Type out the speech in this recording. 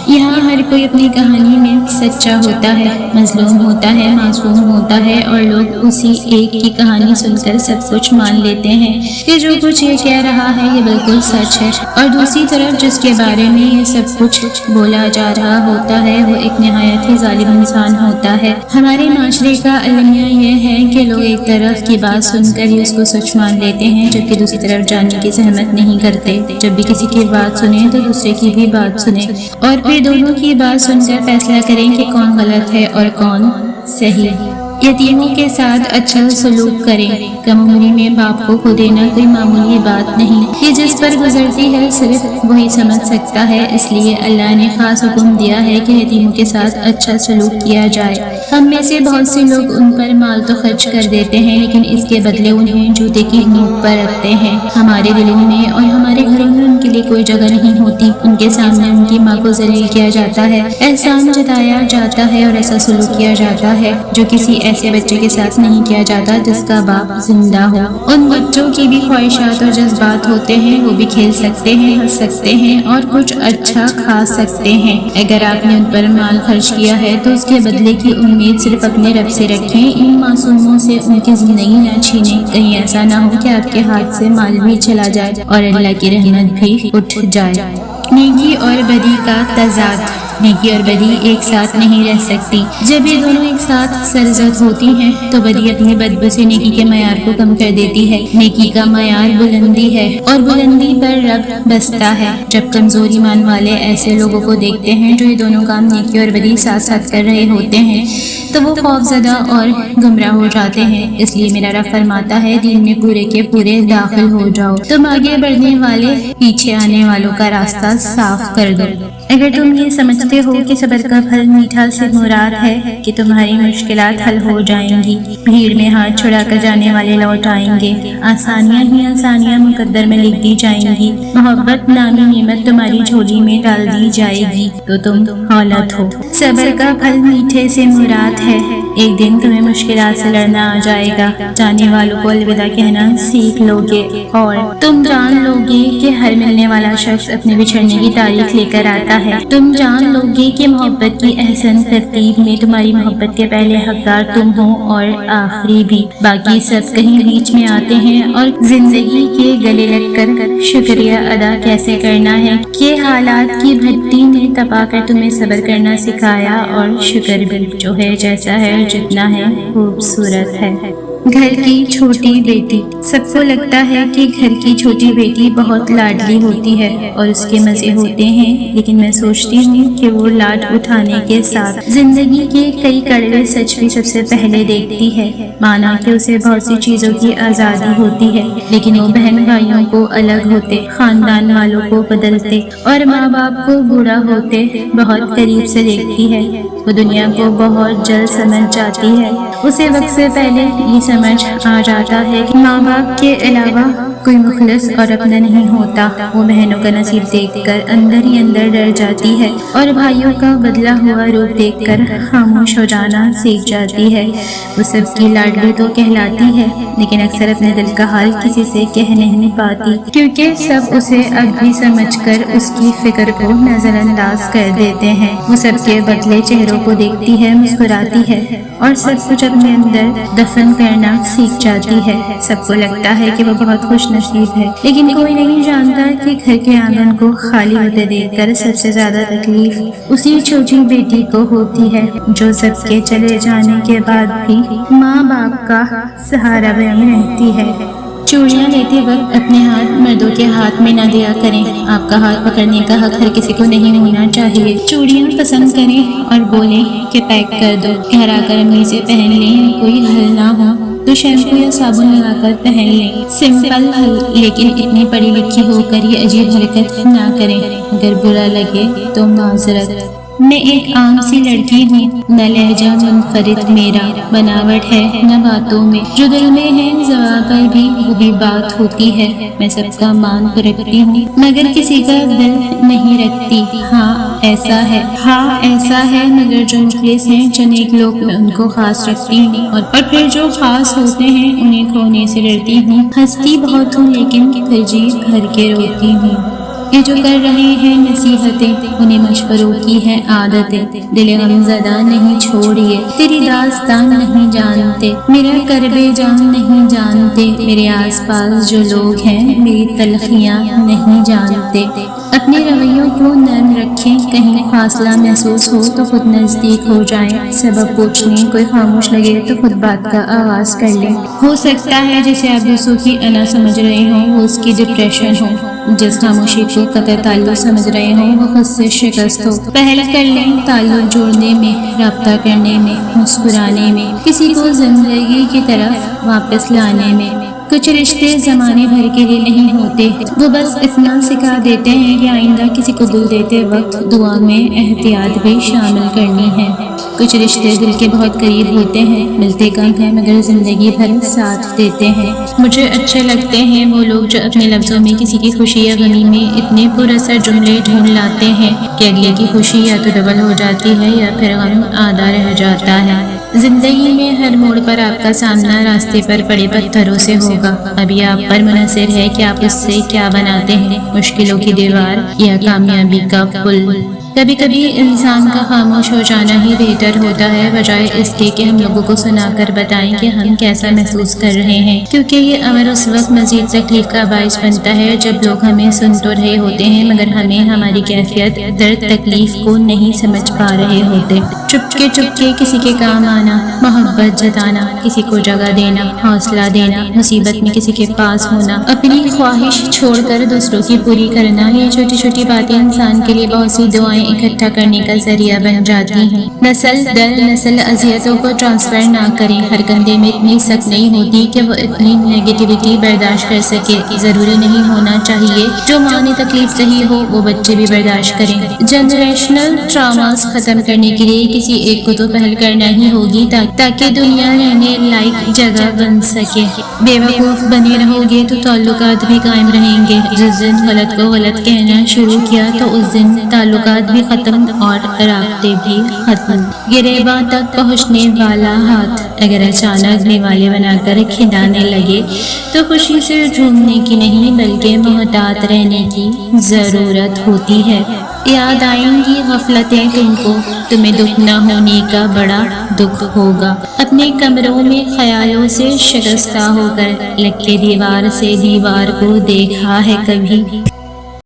یہاں ہر کوئی اپنی کہانی میں سچا ہوتا ہے، مظلوم ہوتا ہے، معصوم ہوتا ہے، اور لوگ اسی ایک کی کہانی سن کر سب کچھ مان لیتے ہیں کہ جو کچھ یہ کہہ رہا ہے یہ بالکل سچ ہے، اور دوسری طرف جس کے بارے میں یہ سب کچھ بولا جا رہا ہوتا ہے وہ ایک نہایت ہی ظالم انسان ہوتا ہے۔ ہمارے معاشرے کا المیہ یہ ہے کہ لوگ ایک طرف کی بات سن کر ہی اس کو سچ مان لیتے ہیں، جبکہ دوسری طرف جاننے کی زحمت نہیں کرتے۔ جب بھی کسی کی بات سنیں تو دوسرے کی بھی بات سنیں، اور پھر دونوں کی بات سن کر فیصلہ کریں کہ کون غلط ہے اور کون صحیح۔ یتیموں کے ساتھ اچھا سلوک کریں۔ کم عمری میں باپ کو کھو دینا کوئی معمولی بات نہیں، یہ جس پر گزرتی ہے صرف وہی سمجھ سکتا ہے، اس لیے اللہ نے خاص حکم دیا ہے کہ یتیموں کے ساتھ اچھا سلوک کیا جائے۔ ہم میں سے بہت سے لوگ ان پر مال تو خرچ کر دیتے ہیں، لیکن اس کے بدلے انہیں جوتے کی نوک پر رکھتے ہیں۔ ہمارے دلوں میں اور ہمارے گھروں میں ان کے لیے کوئی جگہ نہیں ہوتی، ان کے سامنے ان کی ماں کو ذلیل کیا جاتا ہے، احسان جتایا جاتا ہے اور ایسا سلوک کیا جاتا ہے جو کسی ایسے بچے کے ساتھ نہیں کیا جاتا جس کا باپ زندہ ہو۔ ان بچوں کی بھی خواہشات اور جذبات ہوتے ہیں، وہ بھی کھیل سکتے ہیں، ہنس سکتے ہیں اور کچھ اچھا کھا سکتے ہیں۔ اگر آپ نے ان پر مال خرچ کیا ہے تو اس کے بدلے کی امید صرف اپنے رب سے رکھیں، ان معصوموں سے ان کی زندگی نہ چھینیں، کہیں ایسا نہ ہو کہ آپ کے ہاتھ سے مال بھی چلا جائے اور اللہ کی رحمت بھی اٹھ جائے۔ نیکی اور بدی کا تضاد۔ نیکی اور بدی ایک ساتھ نہیں رہ سکتی۔ جب یہ دونوں ایک ساتھ سرزد ہوتی ہیں تو بدی اپنی بدبو سے نیکی کے معیار کو کم کر دیتی ہے۔ نیکی کا معیار بلندی ہے اور بلندی پر رب بستا ہے۔ جب کمزور ایمان والے ایسے لوگوں کو دیکھتے ہیں جو یہ دونوں کام نیکی اور بدی ساتھ ساتھ کر رہے ہوتے ہیں تو وہ خوف زدہ اور گمراہ ہو جاتے ہیں۔ اس لیے میرا رب فرماتا ہے دین میں پورے کے پورے داخل ہو جاؤ، تم آگے بڑھنے والے پیچھے آنے والوں کا راستہ صاف کر دو۔ اگر تم یہ سمجھتے ہو کہ صبر کا پھل میٹھا سے مراد ہے کہ تمہاری مشکلات حل ہو جائیں گی، بھیڑ میں ہاتھ چھڑا کر جانے والے لوٹ آئیں گے، آسانیاں ہی آسانیاں مقدر میں لکھ دی جائیں گی، محبت نامی نعمت تمہاری جھولی میں ڈال دی جائے گی تو تم غلط ہو۔ صبر کا پھل میٹھے سے مراد ہے ایک دن تمہیں مشکلات سے لڑنا آ جائے گا، جانے والوں کو الوداع کہنا سیکھ لوگے اور تم جان لوگے کہ ہر ملنے والا شخص اپنے بچھڑنے کی تاریخ لے کر آتا ہے۔ تم جان لوگے کہ محبت کی احسن ترتیب میں تمہاری محبت کے پہلے حقدار تم ہو اور آخری بھی، باقی سب کہیں بیچ میں آتے ہیں۔ اور زندگی کے گلے لگ کر شکریہ ادا کیسے کرنا ہے کہ حالات کی بھٹی میں تپا کر تمہیں صبر کرنا سکھایا، اور شکر بھی جو ہے جیسا ہے جتنا ہے خوبصورت ہے۔ گھر کی چھوٹی بیٹی۔ سب کو لگتا ہے کہ گھر کی چھوٹی بیٹی بہت لاڈلی ہوتی ہے اور اس کے مزے ہوتے ہیں، لیکن میں سوچتی ہوں کہ وہ لاڈ اٹھانے کے ساتھ زندگی کے کئی کڑوے سچ بھی سب سے پہلے دیکھتی ہے۔ مانا کہ اسے بہت سی چیزوں کی آزادی ہوتی ہے، لیکن وہ بہن بھائیوں کو الگ ہوتے، خاندان والوں کو بدلتے اور ماں باپ کو بوڑھا ہوتے بہت قریب سے دیکھتی ہے۔ وہ دنیا کو بہت جلد سمجھ جاتی ہے۔ اسے وقت سے پہلے یہ سمجھ آ جاتا ہے کہ ماں باپ کے علاوہ کوئی مخلص اور اپنا نہیں ہوتا۔ وہ بہنوں کا نصیب دیکھ کر اندر ہی اندر ڈر جاتی ہے اور بھائیوں کا بدلا ہوا روپ دیکھ کر خاموش ہو جانا سیکھ جاتی ہے۔ وہ سب کی لاڈلی تو کہلاتی ہے، لیکن اکثر اپنے دل کا حال کسی سے کہہ نہیں پاتی، کیونکہ سب اسے اب بھی سمجھ کر اس کی فکر کو نظر انداز کر دیتے ہیں۔ وہ سب کے بدلے چہروں کو دیکھتی ہے، مسکراتی ہے اور سب کچھ اپنے اندر دفن کرنا سیکھ جاتی ہے۔ سب کو لگتا ہے کہ وہ بہت خوش نصیب ہے، لیکن کوئی نہیں جانتا کہ گھر کے آنگن کو خالی ہوتے دیکھ کر سب سے زیادہ تکلیف اسی چھوٹی بیٹی کو ہوتی ہے جو سب کے چلے جانے کے بعد بھی ماں باپ کا سہارا بنی رہتی ہے۔ چوڑیاں لیتے وقت اپنے ہاتھ مردوں کے ہاتھ میں نہ دیا کریں۔ آپ کا ہاتھ پکڑنے کا حق ہر کسی کو نہیں ہونا چاہیے۔ چوڑیاں پسند کریں اور بولیں کہ پیک کر دو، گھر آ کر امی سے پہن لیں، کوئی حل نہ ہو تو شیمپو یا صابن لگا کر پہن لیں۔ سمپل حل، لیکن اتنی پڑھی لکھی ہو کر یہ عجیب حرکت نہ کریں۔ اگر برا لگے تو معذرت۔ میں ایک عام سی لڑکی ہوں، نہ لہجہ منفرد میرا، بناوٹ ہے نہ باتوں میں، جو دل میں ہے زباں پر بھی وہی بات ہوتی ہے۔ میں سب کا مان تو رکھتی ہوں مگر کسی کا دل نہیں رکھتی۔ ہاں ایسا ہے مگر جو مخلص ہیں چند ایک لوگ میں ان کو خاص رکھتی ہوں، اور پھر جو خاص ہوتے ہیں انہیں کھونے سے ڈرتی ہوں۔ ہنستی بہت ہوں لیکن پھر جی بھر کے روتی ہوں۔ یہ جو کر رہے ہیں نصیحتیں، انہیں مشوروں کی ہے عادتیں، دل غم زدہ نہیں چھوڑیے، تیری داستان نہیں جانتے، میرا کرب جان نہیں جانتے، میرے آس پاس جو لوگ ہیں میری تلخیاں نہیں جانتے۔ اپنے رویوں کو نرم رکھیں، کہیں فاصلہ محسوس ہو تو خود نزدیک ہو جائیں، سبب پوچھنے کوئی خاموش لگے تو خود بات کا آغاز کر لیں۔ ہو سکتا ہے جسے آپ دوسروں کی انا سمجھ رہے ہوں وہ اس کی ڈپریشن ہو، جس خاموشی کو قطع تعلق سمجھ رہے ہوں وہ خود سے شکست ہو۔ پہل کر لیں تعلق جوڑنے میں، رابطہ کرنے میں، مسکرانے میں، کسی کو زندگی کی طرف واپس لانے میں۔ کچھ رشتے زمانے بھر کے لیے نہیں ہوتے، وہ بس اتنا سکھا دیتے ہیں کہ آئندہ کسی کو دل دیتے وقت دعا میں احتیاط بھی شامل کرنی ہے۔ کچھ رشتے دل کے بہت قریب ہوتے ہیں، ملتے کم ہیں مگر زندگی بھر ساتھ دیتے ہیں۔ مجھے اچھے لگتے ہیں وہ لوگ جو اپنے لفظوں میں کسی کی خوشی یا غمی میں اتنے پر اثر جملے ڈھونڈ لاتے ہیں کہ اگلے کی خوشی یا تو ڈبل ہو جاتی ہے یا پھر غم آدھا رہ جاتا ہے۔ زندگی میں ہر موڑ پر آپ کا سامنا راستے پر پڑے پتھروں سے ہوگا، ابھی آپ پر منحصر ہے کہ آپ اس سے کیا بناتے ہیں، مشکلوں کی دیوار یا کامیابی کا پل۔ کبھی کبھی انسان کا خاموش ہو جانا ہی بہتر ہوتا ہے، بجائے اس کے کہ ہم لوگوں کو سنا کر بتائیں کہ ہم کیسا محسوس کر رہے ہیں، کیونکہ یہ امر اس وقت مزید تکلیف کا باعث بنتا ہے جب لوگ ہمیں سن تو رہے ہوتے ہیں مگر ہمیں ہماری کیفیت درد تکلیف کو نہیں سمجھ پا رہے ہوتے۔ چپکے چپکے کسی کے کام آنا، محبت جتانا، کسی کو جگہ دینا، حوصلہ دینا، مصیبت میں کسی کے پاس ہونا، اپنی خواہش چھوڑ کر دوسروں کی پوری کرنا، یہ چھوٹی چھوٹی باتیں انسان کے لیے بہت سی دعائیں اکٹھا کرنے کا ذریعہ بن جاتی ہیں۔ نسل در نسل اذیتوں کو ٹرانسفر نہ کریں، ہر کندھے میں اتنی سخت نہیں ہوتی کہ وہ اتنی نیگیٹیوٹی برداشت کر سکے، ضروری نہیں ہونا چاہیے جو ماں نے تکلیف سہی ہو وہ بچے بھی برداشت کریں۔ جنریشنل ٹراماز ختم کرنے کے لیے کسی ایک کو تو پہل کرنا ہی ہوگی تاکہ دنیا رہنے لائق جگہ بن سکے۔ بے وقوف بنے رہو گے تو تعلقات بھی قائم رہیں گے، جس دن غلط کو غلط کہنا شروع کیا تو اس دن تعلقات بھی ختم اور رابطے بھی ختم۔ گریباں تک پہنچنے والا ہاتھ اگر اچانک نوالے بنا کر کھنڈانے لگے تو خوشی سے جھومنے کی نہیں بلکہ محتاط رہنے کی ضرورت ہوتی ہے۔ یاد آئیں گی غفلتیں تم کو، تمہیں دکھ نہ ہونے کا بڑا دکھ ہوگا۔ اپنے کمروں میں خیالوں سے شکستہ ہو کر لگ کے دیوار سے دیوار کو دیکھا ہے کبھی؟